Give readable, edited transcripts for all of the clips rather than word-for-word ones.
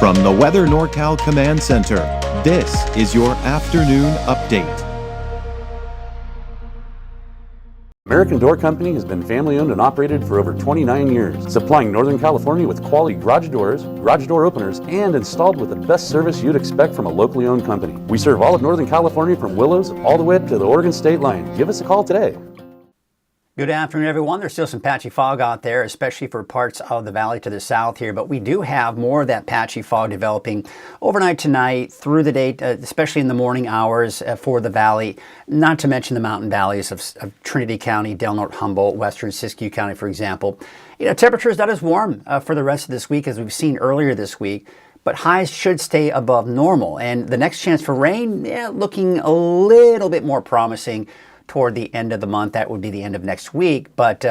From the Weather NorCal Command Center, this is your afternoon update. American Door Company has been family-owned and operated for over 29 years, supplying Northern California with quality garage doors, garage door openers, and installed with the best service you'd expect from a locally owned company. We serve all of Northern California from Willows all the way up to the Oregon state line. Give us a call today. Good afternoon, everyone. There's still some patchy fog out there, especially for parts of the valley to the south here, but we do have more of that patchy fog developing overnight tonight, through the day, especially in the morning hours for the valley, not to mention the mountain valleys of Trinity County, Del Norte, Humboldt, western Siskiyou County, for example. You know, temperatures not as warm for the rest of this week as we've seen earlier this week, but highs should stay above normal. And the next chance for rain, looking a little bit more promising toward the end of the month. That would be the end of next week, but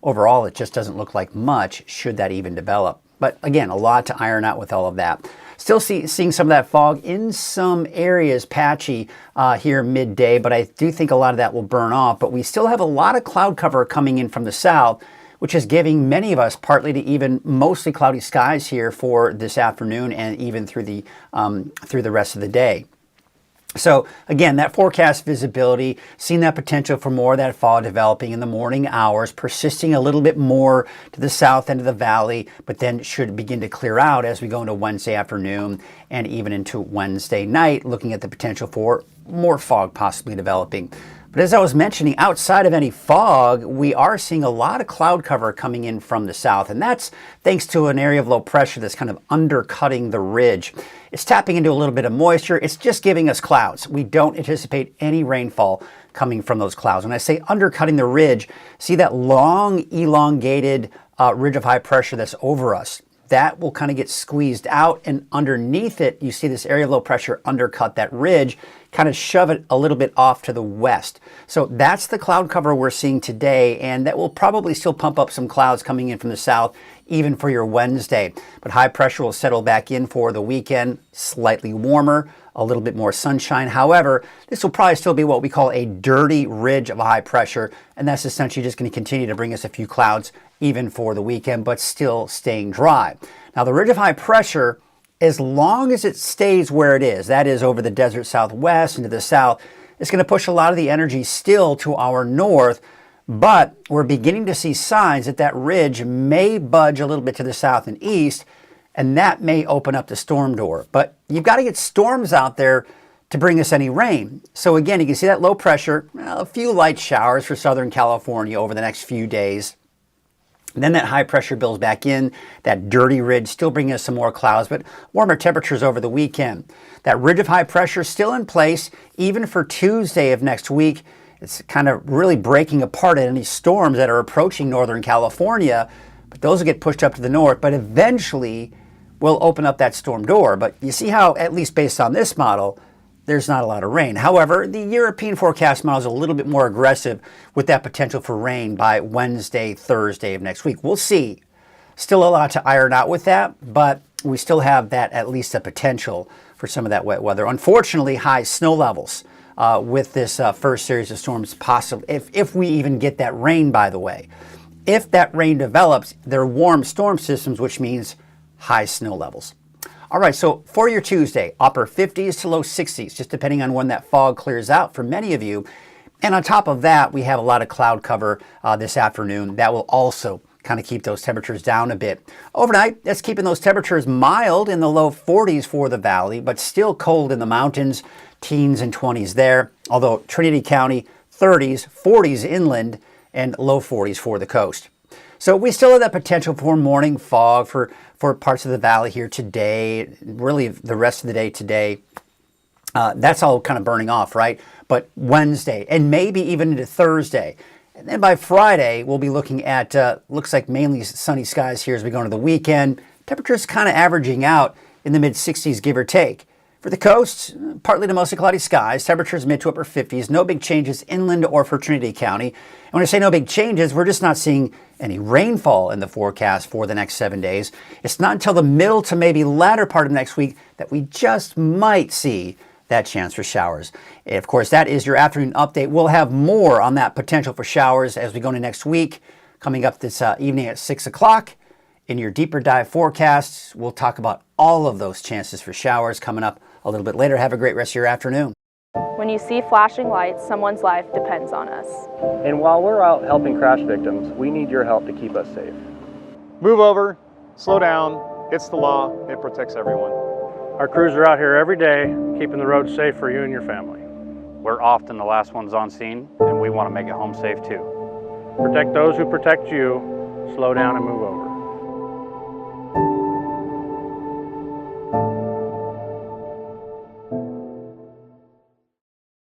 overall it just doesn't look like much, should that even develop. But again, a lot to iron out with all of that. Still seeing some of that fog in some areas, patchy here midday, but I do think a lot of that will burn off. But we still have a lot of cloud cover coming in from the south, which is giving many of us partly to even mostly cloudy skies here for this afternoon and even through the rest of the day. So again, that forecast visibility, seeing that potential for more of that fog developing in the morning hours, persisting a little bit more to the south end of the valley, but then should begin to clear out as we go into Wednesday afternoon and even into Wednesday night, looking at the potential for more fog possibly developing. But as I was mentioning, outside of any fog, we are seeing a lot of cloud cover coming in from the south, and that's thanks to an area of low pressure that's kind of undercutting the ridge. It's tapping into a little bit of moisture. It's just giving us clouds. We don't anticipate any rainfall coming from those clouds. When I say undercutting the ridge, see that long, elongated ridge of high pressure that's over us. That will kind of get squeezed out, and underneath it, you see this area of low pressure undercut that ridge, kind of shove it a little bit off to the west. So that's the cloud cover we're seeing today, and that will probably still pump up some clouds coming in from the south, even for your Wednesday. But high pressure will settle back in for the weekend, slightly warmer, a little bit more sunshine. However, this will probably still be what we call a dirty ridge of high pressure, and that's essentially just going to continue to bring us a few clouds even for the weekend, but still staying dry. Now, the ridge of high pressure, as long as it stays where it is, that is over the desert southwest and to the south, it's going to push a lot of the energy still to our north, but we're beginning to see signs that that ridge may budge a little bit to the south and east, and that may open up the storm door. But you've got to get storms out there to bring us any rain. So again, you can see that low pressure, a few light showers for Southern California over the next few days. Then that high pressure builds back in, that dirty ridge still bringing us some more clouds, but warmer temperatures over the weekend. That ridge of high pressure still in place, even for Tuesday of next week. It's kind of really breaking apart at any storms that are approaching Northern California, but those will get pushed up to the north, but eventually will open up that storm door. But you see how, at least based on this model, there's not a lot of rain. However, the European forecast model is a little bit more aggressive with that potential for rain by Wednesday, Thursday of next week. We'll see. Still a lot to iron out with that, but we still have that, at least a potential for some of that wet weather. Unfortunately, high snow levels with this first series of storms possible, if we even get that rain, by the way. If that rain develops, they're warm storm systems, which means high snow levels. All right, so for your Tuesday, upper 50s to low 60s, just depending on when that fog clears out for many of you. And on top of that, we have a lot of cloud cover this afternoon. That will also kind of keep those temperatures down a bit. Overnight, that's keeping those temperatures mild in the low 40s for the valley, but still cold in the mountains, teens and 20s there. Although Trinity County, 30s, 40s inland, and low 40s for the coast. So we still have that potential for morning fog for parts of the valley here today, really the rest of the day today. That's all kind of burning off, right? But Wednesday and maybe even into Thursday. And then by Friday, we'll be looking at, looks like mainly sunny skies here as we go into the weekend. Temperatures kind of averaging out in the mid-60s, give or take. For the coast, partly to mostly cloudy skies, temperatures mid to upper 50s, no big changes inland or for Trinity County. And when I say no big changes, we're just not seeing any rainfall in the forecast for the next 7 days. It's not until the middle to maybe latter part of next week that we just might see that chance for showers. And of course, that is your afternoon update. We'll have more on that potential for showers as we go into next week, coming up this evening at 6 o'clock. In your deeper dive forecasts, we'll talk about all of those chances for showers coming up a little bit later. Have a great rest of your afternoon. When you see flashing lights, someone's life depends on us. And while we're out helping crash victims, we need your help to keep us safe. Move over, slow down, it's the law, it protects everyone. Our crews are out here every day, keeping the roads safe for you and your family. We're often the last ones on scene, and we want to make it home safe too. Protect those who protect you, slow down and move over.